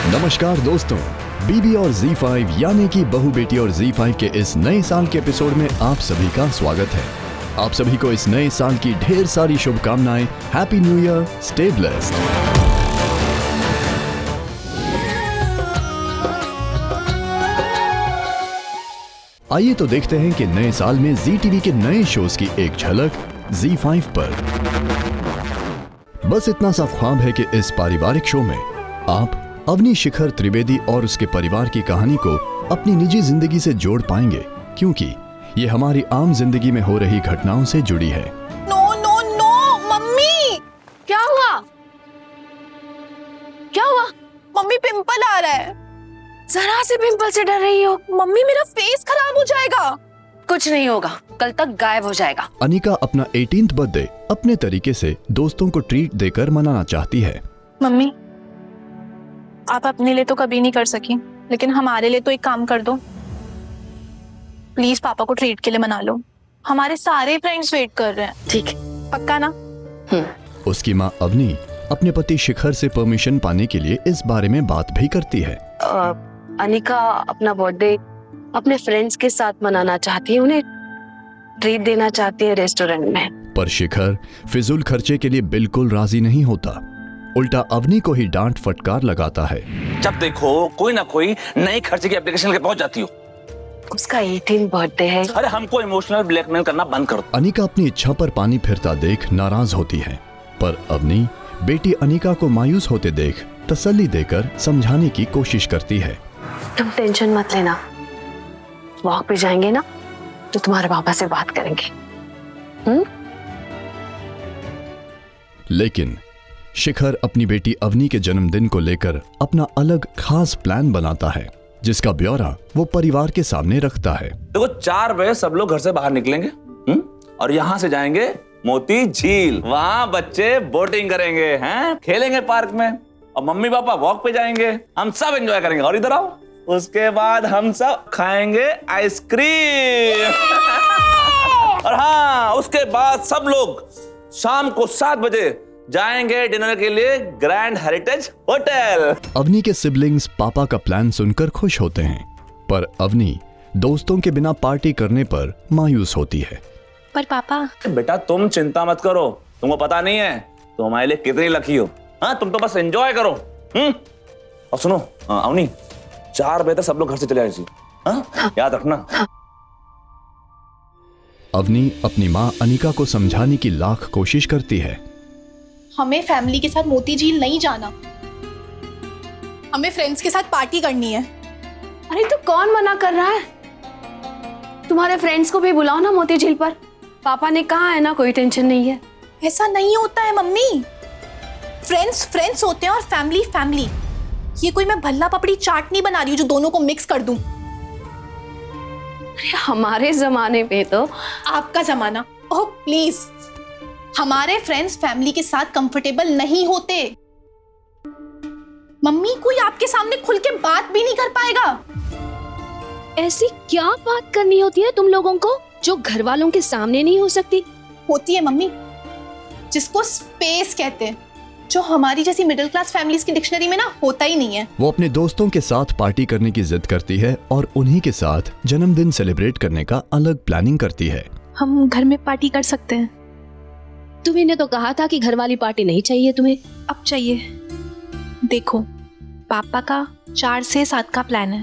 नमस्कार दोस्तों, बीबी और Z5 यानी कि बहू बेटी और Z5 के इस नए साल के एपिसोड में आप सभी का स्वागत है। आप सभी को इस नए साल की ढेर सारी शुभकामनाएं। Happy new year, stay blessed. आइए तो देखते हैं कि नए साल में जी टीवी के नए शोज की एक झलक Z5 पर। बस इतना सा ख्वाब है कि इस पारिवारिक शो में आप अवनी शिखर त्रिवेदी और उसके परिवार की कहानी को अपनी निजी जिंदगी से जोड़ पाएंगे, क्योंकि ये हमारी आम जिंदगी में हो रही घटनाओं से जुड़ी है। नो नो नो मम्मी, क्या हुआ? क्या हुआ? मम्मी पिंपल आ रहा है। जरा से पिंपल से डर रही हो? मम्मी मेरा फेस खराब हो जाएगा। कुछ नहीं होगा, कल तक गायब हो जाएगा। अनिका अपना 18th बर्थडे अपने तरीके से दोस्तों को ट्रीट देकर मनाना चाहती है। मम्मी, आप अपने लिए तो कभी नहीं कर सकी, लेकिन हमारे लिए तो एक काम कर दो। प्लीज पापा को ट्रीट के लिए मना लो। हमारे सारे फ्रेंड्स वेट कर रहे हैं। ठीक है, पक्का ना? उसकी माँ अवनी अपने पति शिखर से परमिशन पाने के लिए इस बारे में बात भी करती है। अनिका अपना बर्थडे अपने फ्रेंड्स के साथ मनाना चाहती है, उन्हें ट्रीट देना चाहती है रेस्टोरेंट में। पर शिखर फिजूल खर्चे के लिए बिल्कुल राजी नहीं होता, उल्टा अवनी को ही डांट फटकार लगाता है। जब देखो कोई ना कोई नए खर्चे की एप्लीकेशन लेके पहुंच जाती हो। उसका 18th बर्थडे है। अरे हमको इमोशनल ब्लैकमेल करना बंद करो। अनिका अपनी इच्छा पर पानी फिरता देख नाराज होती है, पर अवनी बेटी अनिका को मायूस होते देख तसल्ली देकर समझाने की कोशिश करती है। तुम टेंशन मत लेना, वॉक पे जाएंगे ना तो तुम्हारे पापा से बात करेंगे। लेकिन शिखर अपनी बेटी अवनी के जन्मदिन को लेकर अपना अलग खास प्लान बनाता है, जिसका ब्यौरा वो परिवार के सामने रखता है। देखो 4 बजे सब लोग घर से बाहर निकलेंगे और यहाँ से जाएंगे मोती झील। वहाँ बच्चे बोटिंग करेंगे, हैं, खेलेंगे पार्क में, और मम्मी पापा वॉक पे जाएंगे। हम सब एंजॉय करेंगे। और इधर आओ, उसके बाद हम सब खाएंगे आइसक्रीम। और हाँ, उसके बाद सब लोग शाम को 7 बजे जाएंगे डिनर के लिए ग्रैंड हेरिटेज होटल। अवनी के सिबलिंग्स पापा का प्लान सुनकर खुश होते हैं, पर अवनी दोस्तों के बिना पार्टी करने पर मायूस होती है। पर पापा, बेटा तुम चिंता मत करो, तुमको पता नहीं है तुम हमारे लिए कितनी लकी हो। हाँ, तुम तो बस एंजॉय करो। और सुनो अवनी, 4 बजे तक सब लोग घर से चले आए। हाँ, याद रखना। अवनी अपनी माँ अनिका को समझाने की लाख कोशिश करती है। हमें फैमिली के साथ मोती झील नहीं जाना, हमें फ्रेंड्स के साथ पार्टी करनी है। अरे तो कौन मना कर रहा है? तुम्हारे फ्रेंड्स को भी बुलाओ ना मोती झील पर। पापा ने कहा है ना, कोई टेंशन नहीं है। ऐसा नहीं होता है मम्मी। फ्रेंड्स फ्रेंड्स होते हैं और फैमिली फैमिली। ये कोई मैं भल्ला पपड़ी चाट नहीं बना रही हूँ जो दोनों को मिक्स कर दूं। हमारे जमाने पे तो। आपका जमाना? ओह प्लीज, हमारे फ्रेंड्स फैमिली के साथ कंफर्टेबल नहीं होते। मम्मी, कोई आपके सामने खुल के बात भी नहीं कर पाएगा। ऐसी क्या बात करनी होती है तुम लोगों को जो घर वालों के सामने नहीं हो सकती? होती है मम्मी, जिसको स्पेस कहते हैं, जो हमारी जैसी मिडिल क्लास फैमिलीज की डिक्शनरी में ना होता ही नहीं है। वो अपने दोस्तों के साथ पार्टी करने की जिद करती है और उन्हीं के साथ जन्मदिन सेलिब्रेट करने का अलग प्लानिंग करती है। हम घर में पार्टी कर सकते हैं। तुम्हें तो कहा था कि घर वाली पार्टी नहीं चाहिए तुम्हें। अब चाहिए। देखो, पापा का 4 से 7 का प्लान है।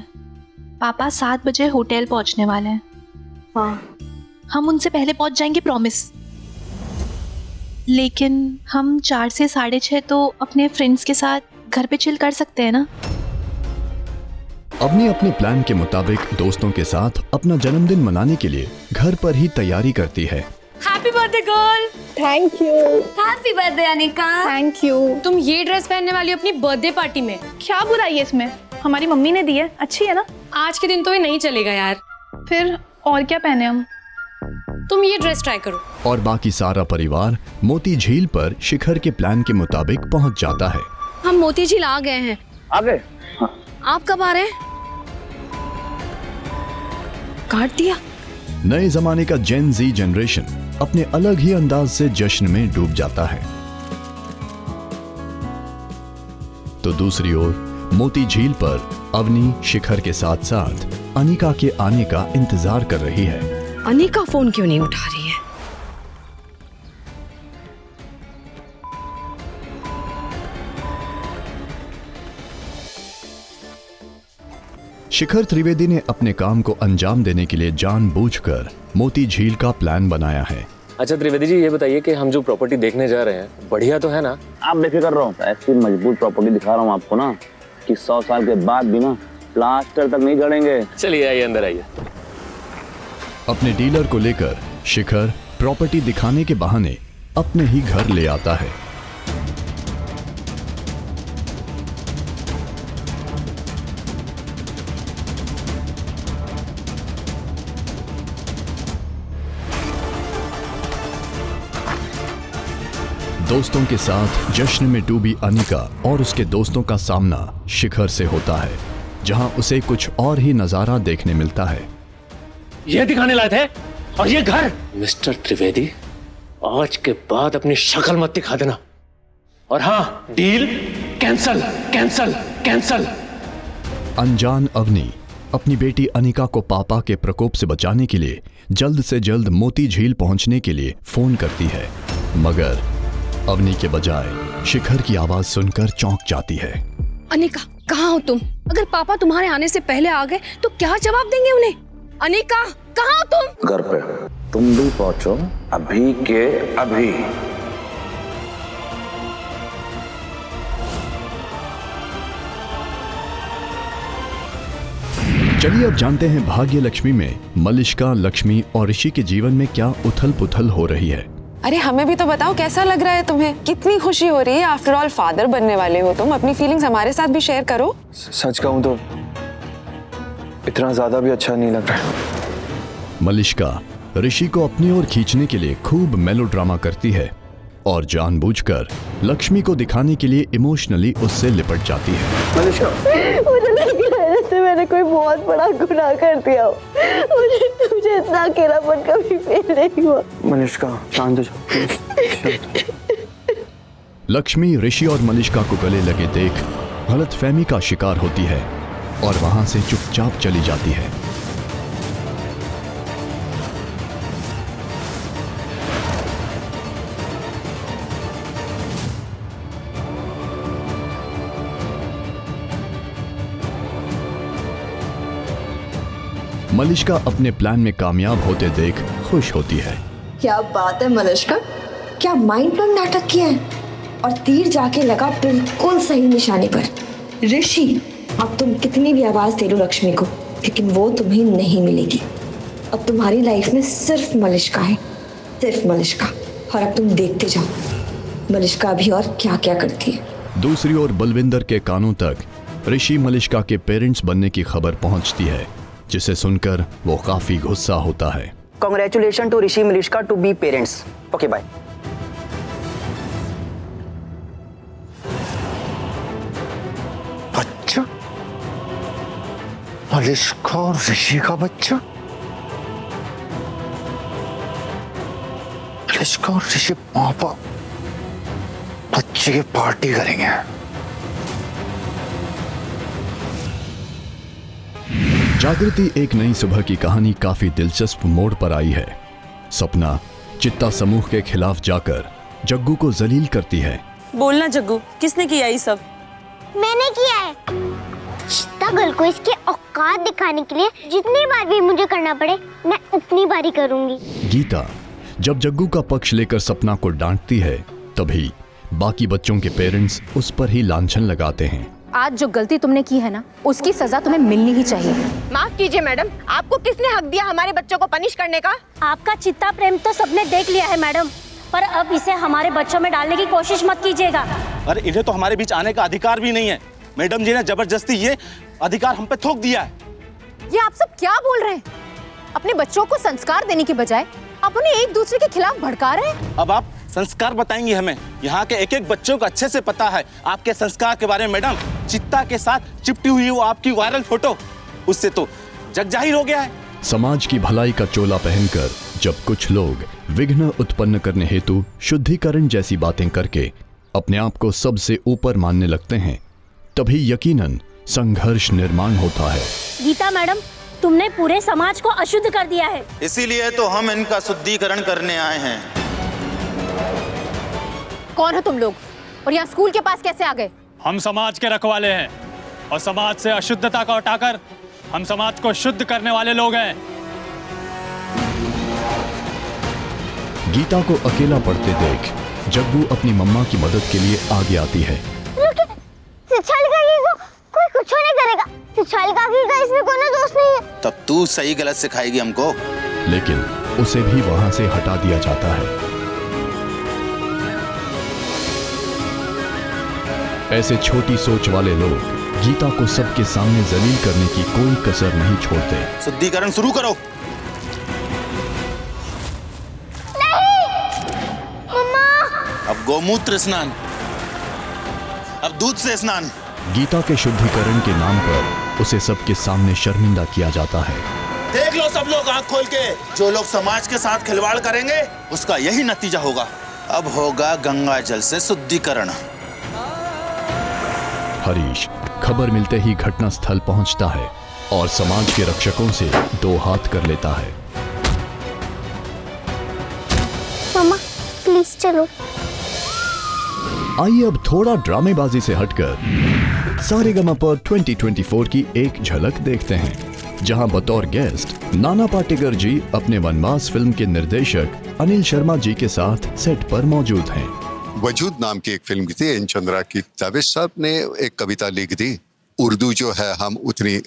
पापा 7 बजे होटल पहुंचने वाले हैं। हाँ, हम उनसे पहले पहुंच जाएंगे, प्रॉमिस। लेकिन हम 4 से 6:30 तो अपने फ्रेंड्स के साथ घर पे चिल कर सकते हैं ना? अवनी अपने प्लान के मुताबिक दोस्तों के साथ अपना जन्मदिन मनाने के लिए घर पर ही तैयारी करती है। Happy birthday girl. Thank you. Happy birthday Anika. Thank you. तुम ये ड्रेस पहनने वाली हो अपनी बर्थडे पार्टी में? क्या बुराई है इसमें? हमारी मम्मी ने दी है, अच्छी है ना? आज के दिन तो ये नहीं चलेगा यार। फिर और क्या पहने हम? तुम ये ड्रेस ट्राई करो। और बाकी सारा परिवार मोती झील पर शिखर के प्लान के मुताबिक पहुंच जाता है। हम मोती झील आ गए हैं। आ गए? आप कब आ रहे हैं? काट दिया। नए जमाने का जेन जी जनरेशन अपने अलग ही अंदाज से जश्न में डूब जाता है। तो दूसरी ओर मोती झील पर अवनी शिखर के साथ साथ अनिका के आने का इंतजार कर रही है। अनिका फोन क्यों नहीं उठा रही है? शिखर त्रिवेदी ने अपने काम को अंजाम देने के लिए जानबूझकर मोती झील का प्लान बनाया है। अच्छा त्रिवेदी जी, ये बताइए कि हम जो प्रॉपर्टी देखने जा रहे हैं बढ़िया तो है ना? आप बेफिक्र रहो, ऐसी मजबूत प्रॉपर्टी दिखा रहा हूँ आपको ना कि 100 साल के बाद भी ना प्लास्टर तक नहीं गड़ेंगे। चलिए आइए, अंदर आइए। अपने डीलर को लेकर शिखर प्रॉपर्टी दिखाने के बहाने अपने ही घर ले आता है। दोस्तों के साथ जश्न में डूबी अनिका और उसके दोस्तों का सामना शिखर से होता है, जहां उसे कुछ और ही नजारा देखने मिलता है। ये दिखाने लाए थे और ये घर। मिस्टर त्रिवेदी, आज के बाद अपनी शक्ल मत दिखा देना। और हाँ, डील कैंसल कैंसल कैंसल। अनजान अवनी अपनी बेटी अनिका को पापा के प्रकोप से बचाने के लिए जल्द से जल्द मोती झील पहुंचने के लिए फोन करती है, मगर अवनी के बजाय शिखर की आवाज सुनकर चौंक जाती है। अनिका, कहाँ हो तुम? अगर पापा तुम्हारे आने से पहले आ गए तो क्या जवाब देंगे उन्हें? अनिका, कहाँ हो तुम? घर पे। तुम भी पहुंचो अभी के अभी। चलिए अब जानते हैं भाग्य लक्ष्मी में मलिष्का, लक्ष्मी और ऋषि के जीवन में क्या उथल पुथल हो रही है। अरे हमें भी तो बताओ, कैसा लग रहा है तुम्हें? कितनी खुशी हो रही है? आफ्टर ऑल फादर बनने वाले हो तुम। अपनी फीलिंग्स हमारे साथ भी शेयर करो। सच कहूं तो इतना ज्यादा भी अच्छा नहीं लग रहा। मलिष्का ऋषि को अपनी ओर खींचने के लिए खूब मेलोड्रामा करती है और जानबूझकर लक्ष्मी को दिखाने के लिए इमोशनली उससे लिपट जाती है। मलिष्का, मुझे लग रहा है जैसे मैंने कोई बहुत बड़ा गुनाह कर दिया हो। मुझे इतना अकेलापन कभी फील नहीं हुआ। मलिष्का शांत हो जाओ। लक्ष्मी ऋषि और मलिष्का को गले लगे देख गलतफहमी का शिकार होती है और वहां से चुपचाप चली जाती है। मलिष्का अपने प्लान में कामयाब होते देख खुश होती है। क्या बात है मलिष्का, क्या माइंड ब्लोइंग नाटक किया है और तीर जाके लगा बिल्कुल सही निशाने पर। ऋषि, अब तुम कितनी भी आवाज दे लो लक्ष्मी को, लेकिन वो तुम्हें नहीं मिलेगी। अब तुम्हारी लाइफ में सिर्फ मलिष्का है, सिर्फ मलिष्का। और अब तुम देखते जाओ मलिष्का अभी और क्या क्या करती है। दूसरी ओर बलविंदर के कानों तक ऋषि मलिष्का के पेरेंट्स बनने की खबर पहुंचती है, जिसे सुनकर वो काफी गुस्सा होता है। Congratulations to Rishi Malishka to be parents. Okay, bye. बच्चा? मलिष्का और ऋषि का बच्चा? मलिष्का और ऋषि पापा बच्चे की पार्टी करेंगे। जागृति एक नई सुबह की कहानी काफी दिलचस्प मोड़ पर आई है। सपना चित्ता समूह के खिलाफ जाकर जग्गू को जलील करती है। बोलना जग्गू, किसने किया ये सब? मैंने किया है। चित्ता गर्ल को इसके औकात दिखाने के लिए जितनी बार भी मुझे करना पड़े मैं उतनी बार ही करूंगी। गीता जब जग्गू का पक्ष लेकर सपना को डांटती है, तभी बाकी बच्चों के पेरेंट्स उस पर ही लांछन लगाते हैं। आज जो गलती तुमने की है ना, उसकी सजा तुम्हें मिलनी ही चाहिए। माफ कीजिए मैडम, आपको किसने हक दिया हमारे बच्चों को पनिश करने का? आपका चित्ता प्रेम तो सबने देख लिया है मैडम, पर अब इसे हमारे बच्चों में डालने की कोशिश मत कीजिएगा। अरे इन्हें तो हमारे बीच आने का अधिकार भी नहीं है। मैडम जी ने जबरदस्ती ये अधिकार हम पे थोप दिया है। ये आप सब क्या बोल रहे हैं? अपने बच्चों को संस्कार देने की बजाय आप उन्हें एक दूसरे के खिलाफ भड़का रहे हैं। अब आप संस्कार बताएंगी हमें? यहाँ के एक एक बच्चों को अच्छे से पता है आपके संस्कार के बारे में मैडम। चित्ता के साथ चिपटी हुई वो आपकी वायरल फोटो, उससे तो जग जाहिर हो गया है। समाज की भलाई का चोला पहनकर जब कुछ लोग विघ्न उत्पन्न करने हेतु शुद्धिकरण जैसी बातें करके अपने आप को सबसे ऊपर मानने लगते हैं, तभी यकीनन संघर्ष निर्माण होता है। गीता मैडम, तुमने पूरे समाज को अशुद्ध कर दिया है। इसीलिए तो हम इनका शुद्धिकरण करने आए हैं। कौन हो तुम लोग और यहाँ स्कूल के पास कैसे आ गए? हम समाज के रखवाले हैं और समाज से अशुद्धता को हटाकर हम समाज को शुद्ध करने वाले लोग हैं। गीता को अकेला पढ़ते देख जग्गू अपनी मम्मा की मदद के लिए आगे आती है। शिक्षालिका को कोई कुछ नहीं करेगा। शिक्षालिका का इसमें कोई दोष नहीं है। तब तू सही गलत सिखाएगी हमको। लेकिन उसे भी वहां से हटा दिया जाता है। ऐसे छोटी सोच वाले लोग गीता को सबके सामने जलील करने की कोई कसर नहीं छोड़ते। शुद्धिकरण शुरू करो। अब गोमूत्र स्नान, अब दूध से स्नान। गीता के शुद्धिकरण के नाम पर उसे सबके सामने शर्मिंदा किया जाता है। देख लो सब लोग आंख खोल के, जो लोग समाज के साथ खिलवाड़ करेंगे उसका यही नतीजा होगा। अब होगा गंगा जल से शुद्धिकरण। हरीश खबर मिलते ही घटनास्थल पहुंचता है और समाज के रक्षकों से दो हाथ कर लेता है। मामा प्लीज चलो। आइए अब थोड़ा ड्रामेबाजी से हटकर सारेगामापा 2024 की एक झलक देखते हैं, जहां बतौर गेस्ट नाना पाटेकर जी अपने वनवास फिल्म के निर्देशक अनिल शर्मा जी के साथ सेट पर मौजूद हैं। वजूद नाम की एक फिल्म थी एन चंद्रा की। जावेद साहब ने एक कविता लिखी थी। उर्दू जो है हम उतनी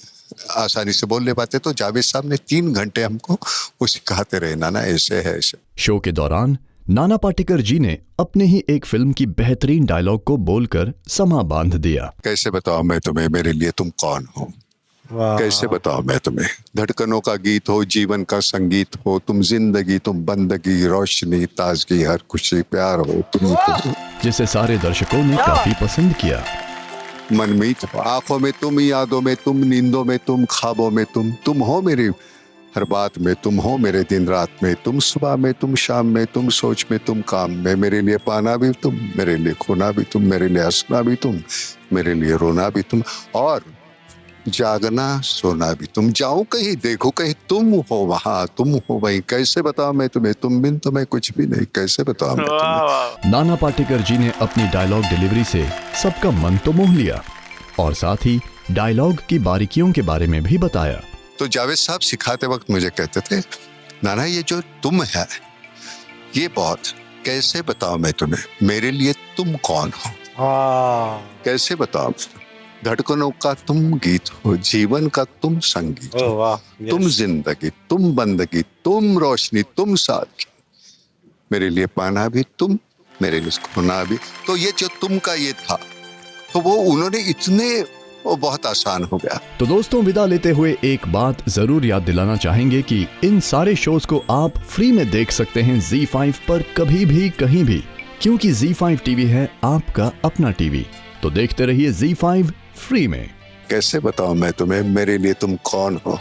आसानी से बोल ले पाते, तो जावेद साहब ने 3 घंटे हमको वो सिखाते रहे, नाना ऐसे है ऐसे। शो के दौरान नाना पाटेकर जी ने अपने ही एक फिल्म की बेहतरीन डायलॉग को बोलकर समा बांध दिया। कैसे बताओ मैं तुम्हें, मेरे लिए तुम कौन हो, कैसे बताओ मैं तुम्हें। धड़कनों का गीत हो, जीवन का संगीत हो, तुम जिंदगी, तुम बंदगी, रोशनी, ताजगी, हर खुशी, प्यार हो तुम, जिसे सारे दर्शकों ने काफी पसंद किया। मनमीत हो, आंखों में तुम, यादों में तुम, नींदों में तुम, ख्वाबों में तुम हो मेरी हर बात में, तुम हो मेरे दिन रात में, तुम सुबह में, तुम शाम में, तुम सोच में, तुम काम में। मेरे लिए पाना भी तुम, मेरे लिए खोना भी तुम, मेरे लिए हंसना भी तुम, मेरे लिए रोना भी तुम, और जागना सोना भी तुम। जाऊं कहीं देखो कहीं तुम हो वहां, तुम हो वहीं। कैसे बताओ मैं तुम्हें, तुम बिन तो मैं कुछ भी नहीं, कैसे बताओ मैं तुम्हें। नाना पाटेकर जी ने अपनी डायलॉग डिलीवरी से सबका मन तो मोह लिया और साथ ही डायलॉग की बारीकियों के बारे में भी बताया। तो जावेद साहब सिखाते वक्त मुझे कहते थे, नाना ये जो तुम है ये बहुत, कैसे बताओ मैं तुम्हें, मेरे लिए तुम कौन हो, कैसे बताओ। धड़कनों का तुम गीत हो, जीवन का तुम संगीत हो, तुम जिंदगी, तुम बंदगी, तुम रोशनी, तुम सादगी, मेरे लिए पाना भी तुम, मेरे लिए खोना भी। तो ये जो तुम का ये था, तो वो उन्होंने इतने, वो बहुत आसान हो गया। तो दोस्तों विदा लेते हुए एक बात जरूर याद दिलाना चाहेंगे कि इन सारे शोज को आप फ्री में देख सकते हैं ZEE5 पर, कभी भी कहीं भी, क्योंकि ZEE5 टीवी है आपका अपना टीवी। तो देखते रहिए ZEE5 फ्री में। कैसे बताऊं मैं तुम्हें, मेरे लिए तुम कौन हो।